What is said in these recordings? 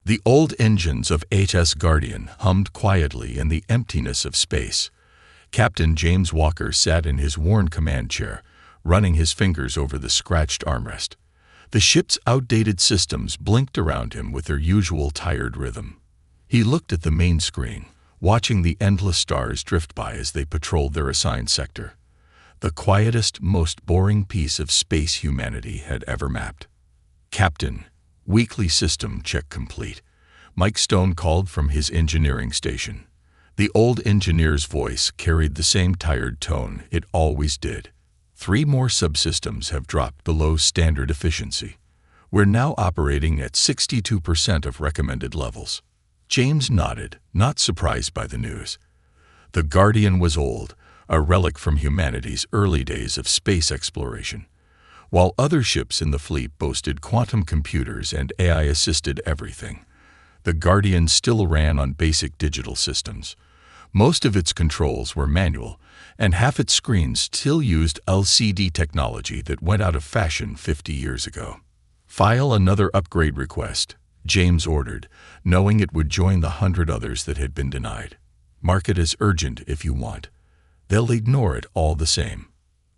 The old engines of HS Guardian hummed quietly in the emptiness of space. Captain James Walker sat in his worn command chair, running his fingers over the scratched armrest. The ship's outdated systems blinked around him with their usual tired rhythm. He looked at the main screen, watching the endless stars drift by as they patrolled their assigned sector. The quietest, most boring piece of space humanity had ever mapped. "Captain, weekly system check complete," Mike Stone called from his engineering station. The old engineer's voice carried the same tired tone it always did. "3 more subsystems have dropped below standard efficiency. We're now operating at 62% of recommended levels." James nodded, not surprised by the news. The Guardian was old, a relic from humanity's early days of space exploration. While other ships in the fleet boasted quantum computers and AI-assisted everything, the Guardian still ran on basic digital systems. Most of its controls were manual, and half its screens still used LCD technology that went out of fashion 50 years ago. "File another upgrade request," James ordered, knowing it would join the 100 others that had been denied. "Mark it as urgent if you want. They'll ignore it all the same."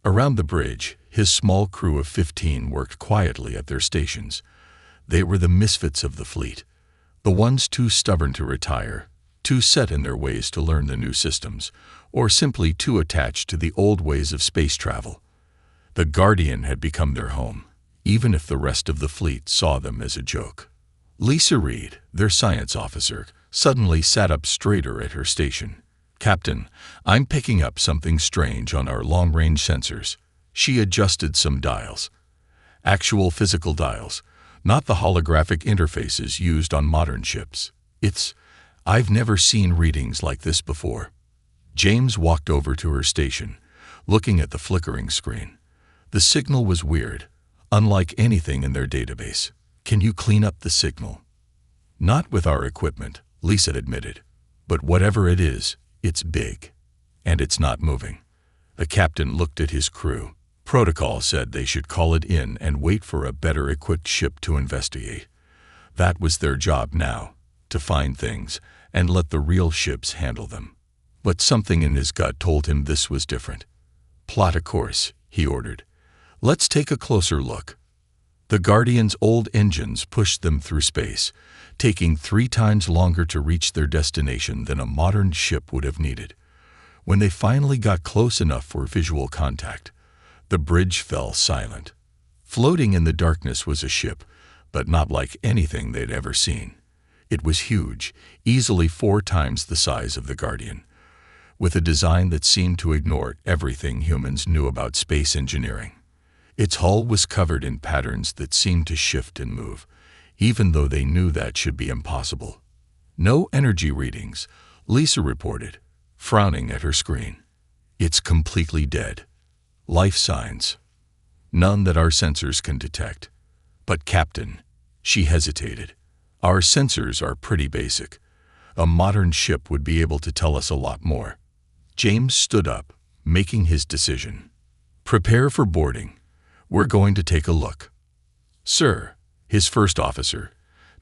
Around the bridge, his small crew of 15 worked quietly at their stations. They were the misfits of the fleet, the ones too stubborn to retire, too set in their ways to learn the new systems, or simply too attached to the old ways of space travel. The Guardian had become their home, even if the rest of the fleet saw them as a joke. Lisa Reed, their science officer, suddenly sat up straighter at her station. "Captain, I'm picking up something strange on our long-range sensors." She adjusted some dials. Actual physical dials, not the holographic interfaces used on modern ships. I've never seen readings like this before." James walked over to her station, looking at the flickering screen. The signal was weird, unlike anything in their database. "Can you clean up the signal?" "Not with our equipment," Lisa admitted. "But whatever it is, it's big. And it's not moving." The captain looked at his crew. Protocol said they should call it in and wait for a better-equipped ship to investigate. That was their job now, to find things and let the real ships handle them. But something in his gut told him this was different. "Plot a course," he ordered. "Let's take a closer look." The Guardian's old engines pushed them through space, taking 3 times longer to reach their destination than a modern ship would have needed. When they finally got close enough for visual contact, the bridge fell silent. Floating in the darkness was a ship, but not like anything they'd ever seen. It was huge, easily 4 times the size of the Guardian, with a design that seemed to ignore everything humans knew about space engineering. Its hull was covered in patterns that seemed to shift and move, even though they knew that should be impossible. "No energy readings," Lisa reported, frowning at her screen. "It's completely dead. Life signs. None that our sensors can detect." "But Captain," she hesitated, "our sensors are pretty basic. A modern ship would be able to tell us a lot more." James stood up, making his decision. "Prepare for boarding. We're going to take a look." "Sir," his first officer,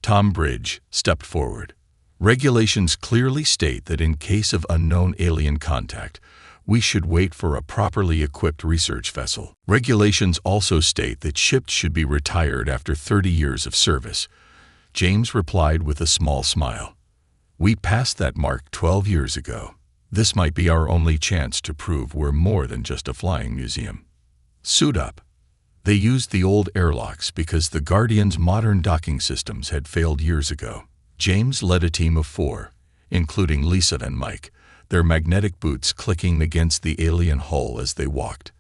Tom Bridge, stepped forward. "Regulations clearly state that in case of unknown alien contact, we should wait for a properly equipped research vessel. Regulations also state that ships should be retired after 30 years of service." James replied with a small smile. "We passed that mark 12 years ago. This might be our only chance to prove we're more than just a flying museum. Suit up." They used the old airlocks because the Guardian's modern docking systems had failed years ago. James led a team of 4, including Lisa and Mike, their magnetic boots clicking against the alien hull as they walked.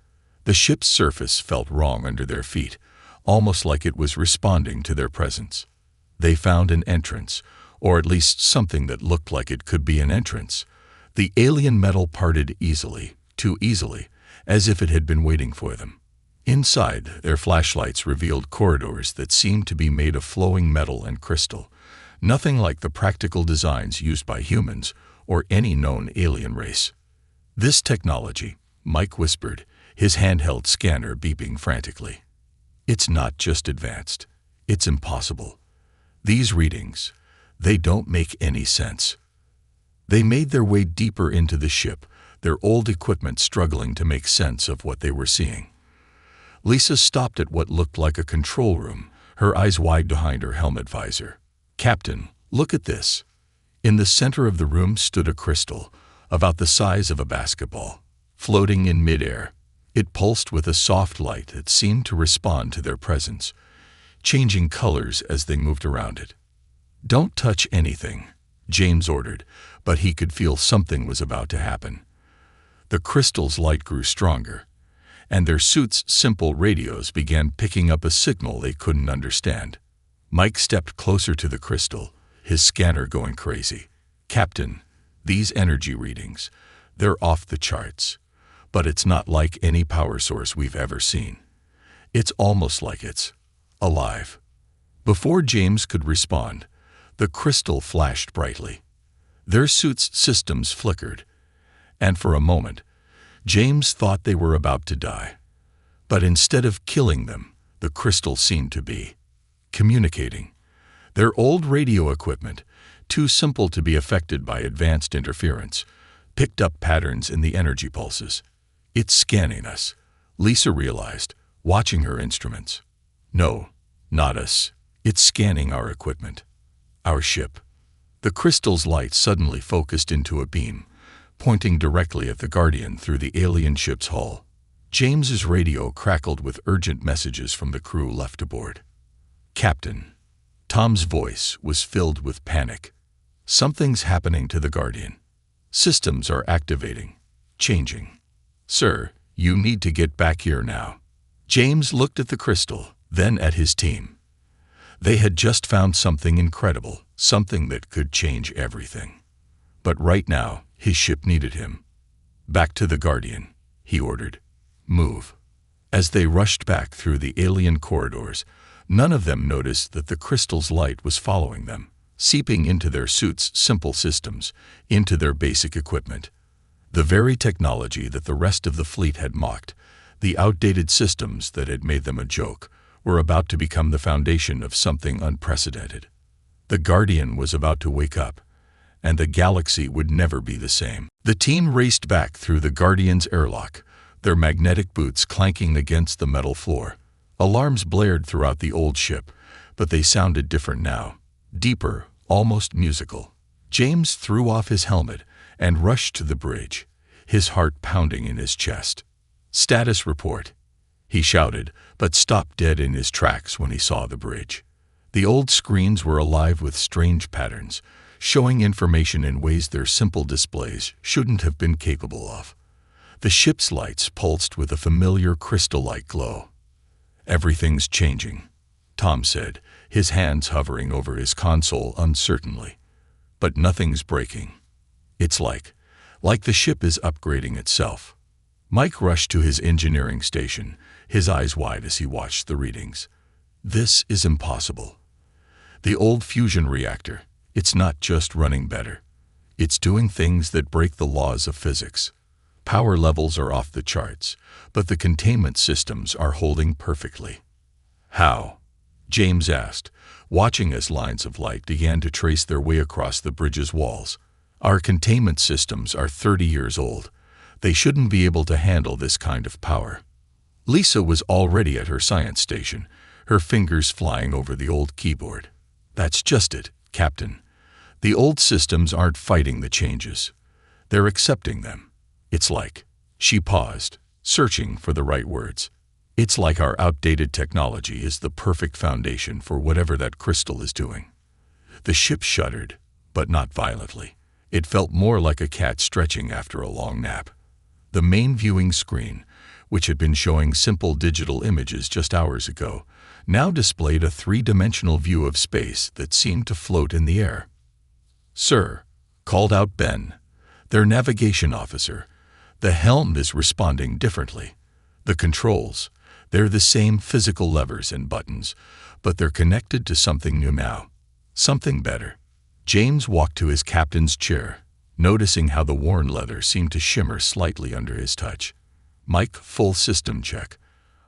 The ship's surface felt wrong under their feet, almost like it was responding to their presence. They found an entrance, or at least something that looked like it could be an entrance. The alien metal parted easily, too easily, as if it had been waiting for them. Inside, their flashlights revealed corridors that seemed to be made of flowing metal and crystal, nothing like the practical designs used by humans or any known alien race. "This technology," Mike whispered, his handheld scanner beeping frantically. "It's not just advanced. It's impossible. These readings, They don't make any sense. They made their way deeper into the ship, their old equipment struggling to make sense of what they were seeing. Lisa stopped at what looked like a control room, her eyes wide behind her helmet visor. "Captain, look at this." In the center of the room stood a crystal, about the size of a basketball, floating in midair. It pulsed with a soft light that seemed to respond to their presence, changing colors as they moved around it. "Don't touch anything," James ordered, but he could feel something was about to happen. The crystal's light grew stronger, and their suits' simple radios began picking up a signal they couldn't understand. Mike stepped closer to the crystal, his scanner going crazy. "Captain, these energy readings, they're off the charts. But it's not like any power source we've ever seen. It's almost like it's alive." Before James could respond, the crystal flashed brightly. Their suits' systems flickered, and for a moment, James thought they were about to die. But instead of killing them, the crystal seemed to be communicating. Their old radio equipment, too simple to be affected by advanced interference, picked up patterns in the energy pulses. "It's scanning us," Lisa realized, watching her instruments. "No, not us. It's scanning our equipment. Our ship." The crystal's light suddenly focused into a beam, pointing directly at the Guardian through the alien ship's hull. James's radio crackled with urgent messages from the crew left aboard. "Captain." Tom's voice was filled with panic. "Something's happening to the Guardian. Systems are activating, changing. Sir, you need to get back here now." James looked at the crystal, then at his team. They had just found something incredible, something that could change everything. But right now, his ship needed him. "Back to the Guardian," he ordered. "Move." As they rushed back through the alien corridors, none of them noticed that the crystal's light was following them, seeping into their suits' simple systems, into their basic equipment. The very technology that the rest of the fleet had mocked, the outdated systems that had made them a joke, were about to become the foundation of something unprecedented. The Guardian was about to wake up, and the galaxy would never be the same. The team raced back through the Guardian's airlock, their magnetic boots clanking against the metal floor. Alarms blared throughout the old ship, but they sounded different now, deeper, almost musical. James threw off his helmet and rushed to the bridge, his heart pounding in his chest. "Status report," he shouted, but stopped dead in his tracks when he saw the bridge. The old screens were alive with strange patterns, showing information in ways their simple displays shouldn't have been capable of. The ship's lights pulsed with a familiar crystal-like glow. "Everything's changing," Tom said, his hands hovering over his console uncertainly. "But nothing's breaking. It's like the ship is upgrading itself." Mike rushed to his engineering station, his eyes wide as he watched the readings. "This is impossible. The old fusion reactor, it's not just running better. It's doing things that break the laws of physics. Power levels are off the charts, but the containment systems are holding perfectly." "How?" James asked, watching as lines of light began to trace their way across the bridge's walls. "Our containment systems are 30 years old. They shouldn't be able to handle this kind of power." Lisa was already at her science station, her fingers flying over the old keyboard. "That's just it, Captain. The old systems aren't fighting the changes. They're accepting them. It's like..." She paused, searching for the right words. "It's like our outdated technology is the perfect foundation for whatever that crystal is doing." The ship shuddered, but not violently. It felt more like a cat stretching after a long nap. The main viewing screen, which had been showing simple digital images just hours ago, now displayed a three-dimensional view of space that seemed to float in the air. "Sir," called out Ben, their navigation officer, "the helm is responding differently. The controls, they're the same physical levers and buttons, but they're connected to something new now. Something better." James walked to his captain's chair, noticing how the worn leather seemed to shimmer slightly under his touch. "Mike, full system check.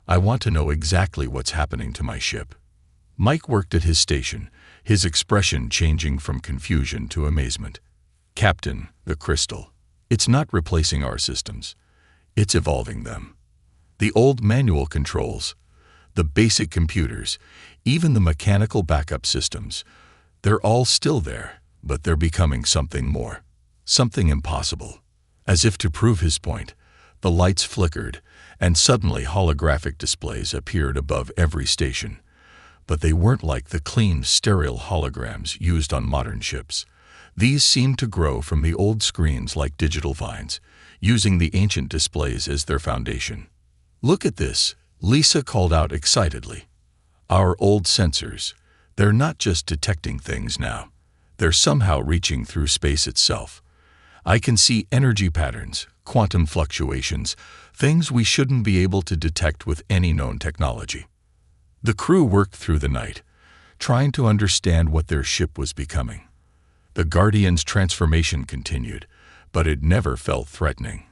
I want to know exactly what's happening to my ship." Mike worked at his station, his expression changing from confusion to amazement. "Captain, the crystal. It's not replacing our systems. It's evolving them. The old manual controls, the basic computers, even the mechanical backup systems, they're all still there, but they're becoming something more. Something impossible." As if to prove his point, the lights flickered, and suddenly holographic displays appeared above every station. But they weren't like the clean, sterile holograms used on modern ships. These seemed to grow from the old screens like digital vines, using the ancient displays as their foundation. "Look at this," Lisa called out excitedly. "Our old sensors, they're not just detecting things now. They're somehow reaching through space itself. I can see energy patterns, quantum fluctuations, things we shouldn't be able to detect with any known technology." The crew worked through the night, trying to understand what their ship was becoming. The Guardian's transformation continued, but it never felt threatening.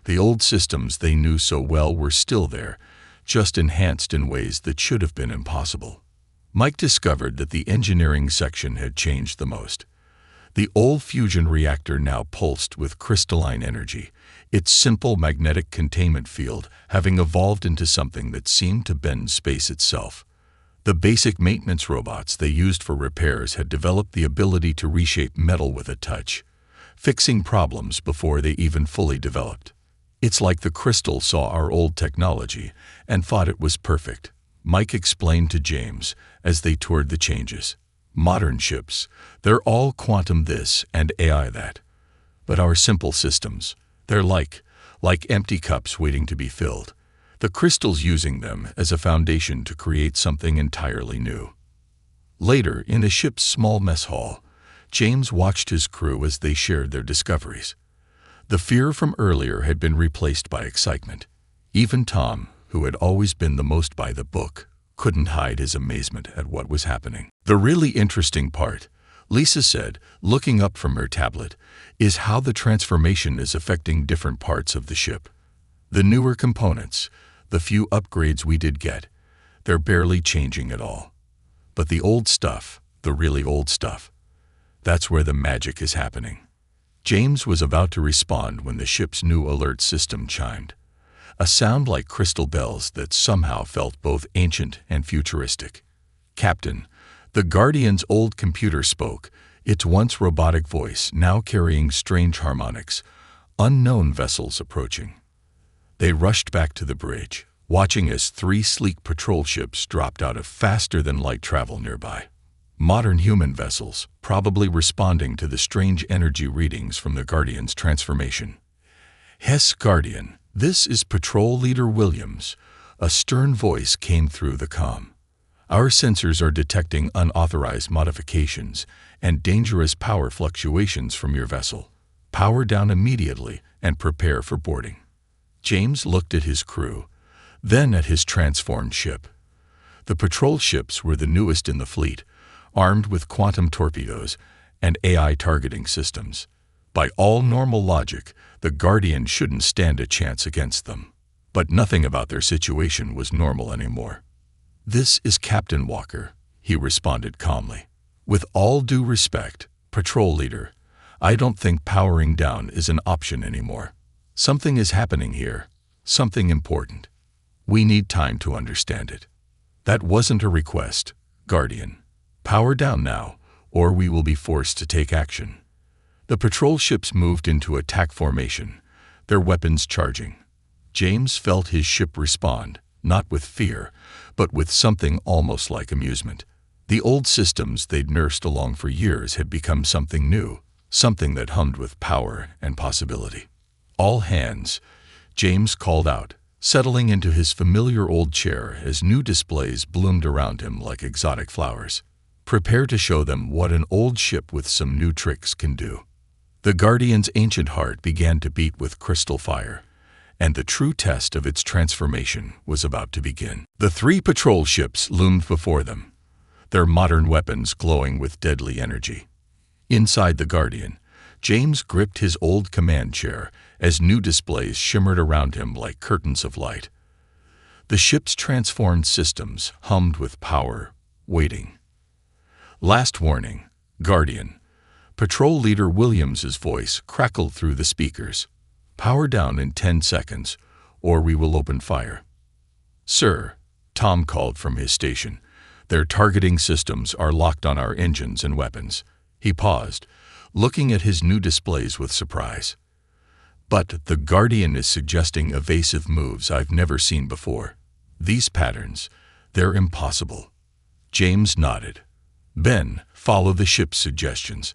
The old systems they knew so well were still there, just enhanced in ways that should have been impossible. Mike discovered that the engineering section had changed the most. The old fusion reactor now pulsed with crystalline energy, its simple magnetic containment field having evolved into something that seemed to bend space itself. The basic maintenance robots they used for repairs had developed the ability to reshape metal with a touch, fixing problems before they even fully developed. "It's like the crystal saw our old technology and thought it was perfect," Mike explained to James as they toured the changes. "Modern ships, they're all quantum this and AI that. But our simple systems, they're like empty cups waiting to be filled. The crystal's using them as a foundation to create something entirely new." Later, in the ship's small mess hall, James watched his crew as they shared their discoveries. The fear from earlier had been replaced by excitement. Even Tom, who had always been the most by the book, couldn't hide his amazement at what was happening. "The really interesting part," Lisa said, looking up from her tablet, "is how the transformation is affecting different parts of the ship. The newer components, the few upgrades we did get, they're barely changing at all. But the old stuff, the really old stuff, that's where the magic is happening." James was about to respond when the ship's new alert system chimed, a sound like crystal bells that somehow felt both ancient and futuristic. "Captain," the Guardian's old computer spoke, its once robotic voice now carrying strange harmonics. "Unknown vessels approaching." They rushed back to the bridge, watching as 3 sleek patrol ships dropped out of faster-than-light travel nearby. Modern human vessels, probably responding to the strange energy readings from the Guardian's transformation. "Hess Guardian, this is Patrol Leader Williams," a stern voice came through the comm. "Our sensors are detecting unauthorized modifications and dangerous power fluctuations from your vessel. Power down immediately and prepare for boarding." James looked at his crew, then at his transformed ship. The patrol ships were the newest in the fleet, armed with quantum torpedoes and AI targeting systems. By all normal logic, the Guardian shouldn't stand a chance against them. But nothing about their situation was normal anymore. "This is Captain Walker," he responded calmly. "With all due respect, Patrol Leader, I don't think powering down is an option anymore. Something is happening here, something important. We need time to understand it. That wasn't a request, Guardian. Power down now, or we will be forced to take action." The patrol ships moved into attack formation, their weapons charging. James felt his ship respond, not with fear, but with something almost like amusement. The old systems they'd nursed along for years had become something new, something that hummed with power and possibility. "All hands," James called out, settling into his familiar old chair as new displays bloomed around him like exotic flowers. "Prepare to show them what an old ship with some new tricks can do." The Guardian's ancient heart began to beat with crystal fire, and the true test of its transformation was about to begin. The 3 patrol ships loomed before them, their modern weapons glowing with deadly energy. Inside the Guardian, James gripped his old command chair as new displays shimmered around him like curtains of light. The ship's transformed systems hummed with power, waiting. Last warning, Guardian. Patrol Leader Williams's voice crackled through the speakers. Power down in 10 seconds, or we will open fire. Sir, Tom called from his station. Their targeting systems are locked on our engines and weapons. He paused, looking at his new displays with surprise. But the Guardian is suggesting evasive moves I've never seen before. These patterns, they're impossible. James nodded. Ben, follow the ship's suggestions.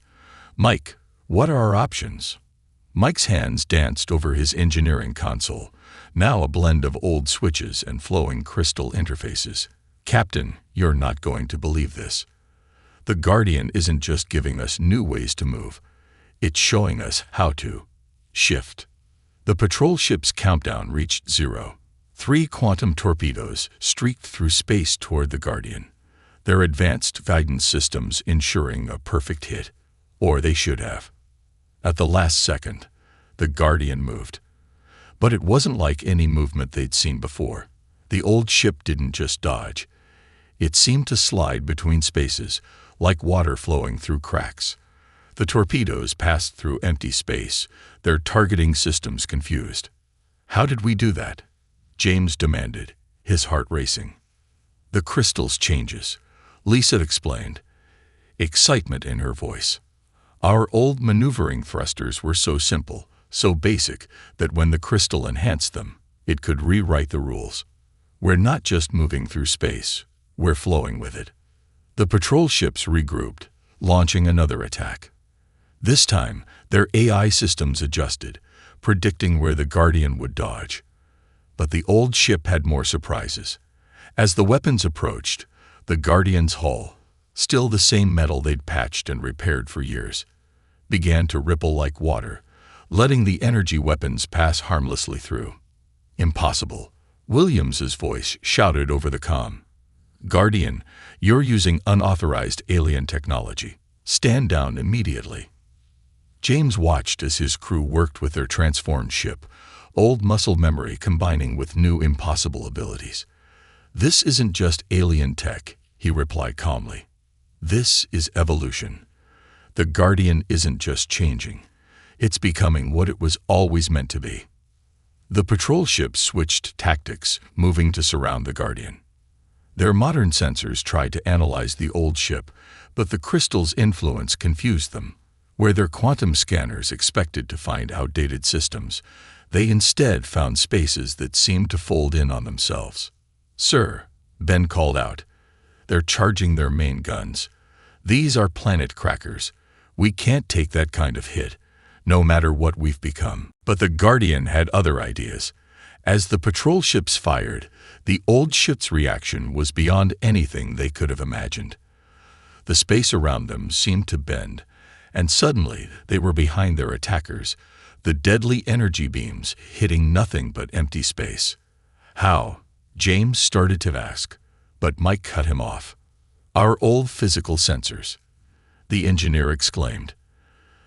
Mike, what are our options? Mike's hands danced over his engineering console, now a blend of old switches and flowing crystal interfaces. Captain, you're not going to believe this. The Guardian isn't just giving us new ways to move. It's showing us how to shift. The patrol ship's countdown reached 0. 3 quantum torpedoes streaked through space toward the Guardian, their advanced guidance systems ensuring a perfect hit. Or they should have. At the last second, the Guardian moved. But it wasn't like any movement they'd seen before. The old ship didn't just dodge. It seemed to slide between spaces, like water flowing through cracks. The torpedoes passed through empty space, their targeting systems confused. How did we do that? James demanded, his heart racing. The crystals changes, Lisa explained, excitement in her voice. Our old maneuvering thrusters were so simple, so basic, that when the crystal enhanced them, it could rewrite the rules. We're not just moving through space, we're flowing with it. The patrol ships regrouped, launching another attack. This time, their AI systems adjusted, predicting where the Guardian would dodge. But the old ship had more surprises. As the weapons approached, the Guardian's hull, still the same metal they'd patched and repaired for years, began to ripple like water, letting the energy weapons pass harmlessly through. Impossible, Williams's voice shouted over the comm. Guardian, you're using unauthorized alien technology. Stand down immediately. James watched as his crew worked with their transformed ship, old muscle memory combining with new impossible abilities. This isn't just alien tech, he replied calmly. This is evolution. The Guardian isn't just changing. It's becoming what it was always meant to be. The patrol ships switched tactics, moving to surround the Guardian. Their modern sensors tried to analyze the old ship, but the crystal's influence confused them. Where their quantum scanners expected to find outdated systems, they instead found spaces that seemed to fold in on themselves. Sir, Ben called out. They're charging their main guns. These are planet crackers. We can't take that kind of hit, no matter what we've become. But the Guardian had other ideas. As the patrol ships fired, the old ship's reaction was beyond anything they could have imagined. The space around them seemed to bend, and suddenly they were behind their attackers, the deadly energy beams hitting nothing but empty space. How? James started to ask, but Mike cut him off. Our old physical sensors, the engineer exclaimed.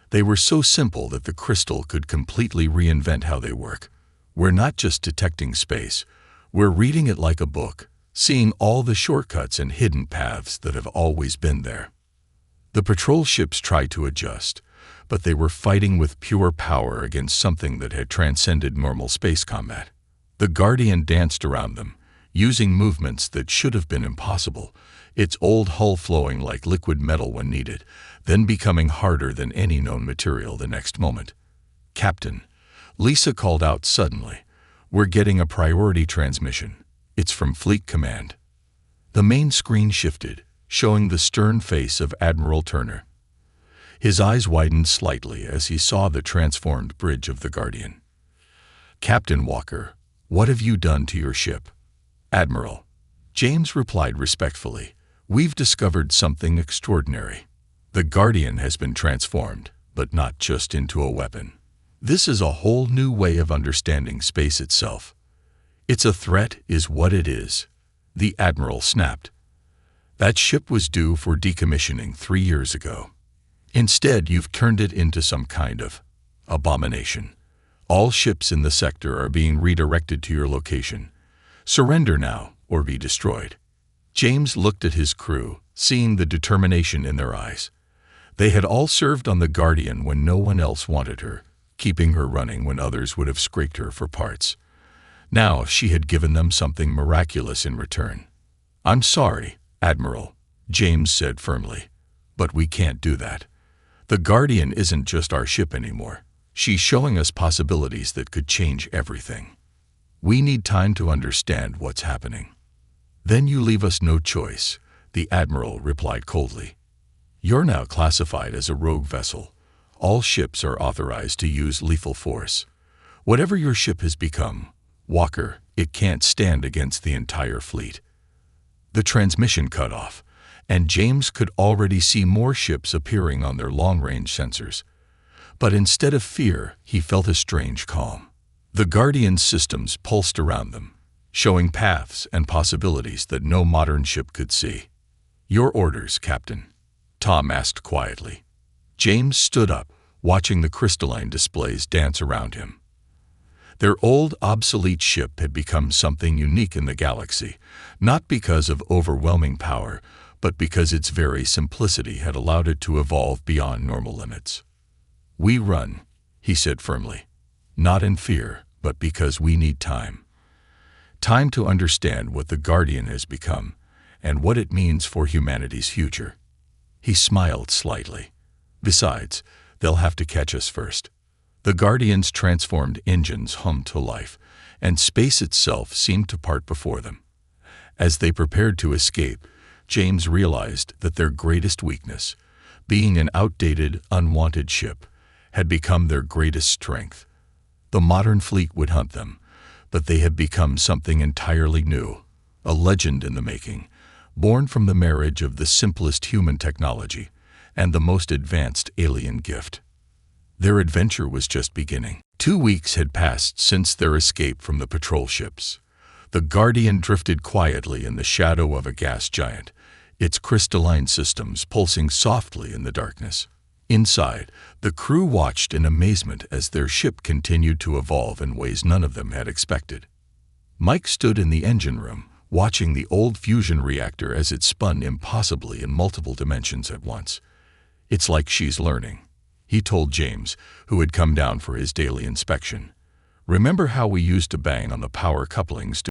They were so simple that the crystal could completely reinvent how they work. We're not just detecting space, we're reading it like a book, seeing all the shortcuts and hidden paths that have always been there. The patrol ships tried to adjust, but they were fighting with pure power against something that had transcended normal space combat. The Guardian danced around them, using movements that should have been impossible, its old hull flowing like liquid metal when needed, then becoming harder than any known material the next moment. Captain, Lisa called out suddenly, we're getting a priority transmission. It's from Fleet Command. The main screen shifted, showing the stern face of Admiral Turner. His eyes widened slightly as he saw the transformed bridge of the Guardian. Captain Walker, what have you done to your ship? Admiral, James replied respectfully, we've discovered something extraordinary. The Guardian has been transformed, but not just into a weapon. This is a whole new way of understanding space itself. It's a threat is what it is. The Admiral snapped. That ship was due for decommissioning 3 years ago. Instead, you've turned it into some kind of abomination. All ships in the sector are being redirected to your location. Surrender now, or be destroyed. James looked at his crew, seeing the determination in their eyes. They had all served on the Guardian when no one else wanted her, keeping her running when others would have scraped her for parts. Now she had given them something miraculous in return. "I'm sorry, Admiral," James said firmly, "but we can't do that. The Guardian isn't just our ship anymore. She's showing us possibilities that could change everything. We need time to understand what's happening." "Then you leave us no choice," the Admiral replied coldly. "You're now classified as a rogue vessel. All ships are authorized to use lethal force. Whatever your ship has become, Walker, it can't stand against the entire fleet." The transmission cut off, and James could already see more ships appearing on their long-range sensors. But instead of fear, he felt a strange calm. The Guardian's systems pulsed around them, showing paths and possibilities that no modern ship could see. "Your orders, Captain," Tom asked quietly. James stood up, watching the crystalline displays dance around him. Their old, obsolete ship had become something unique in the galaxy, not because of overwhelming power, but because its very simplicity had allowed it to evolve beyond normal limits. "We run," he said firmly, "not in fear, but because we need time. Time to understand what the Guardian has become, and what it means for humanity's future." He smiled slightly. "Besides, they'll have to catch us first." The Guardian's transformed engines hummed to life, and space itself seemed to part before them. As they prepared to escape, James realized that their greatest weakness, being an outdated, unwanted ship, had become their greatest strength. The modern fleet would hunt them, but they had become something entirely new, a legend in the making, born from the marriage of the simplest human technology and the most advanced alien gift. Their adventure was just beginning. 2 weeks had passed since their escape from the patrol ships. The Guardian drifted quietly in the shadow of a gas giant, its crystalline systems pulsing softly in the darkness. Inside, the crew watched in amazement as their ship continued to evolve in ways none of them had expected. Mike stood in the engine room, watching the old fusion reactor as it spun impossibly in multiple dimensions at once. "It's like she's learning," he told James, who had come down for his daily inspection. "Remember how we used to bang on the power couplings to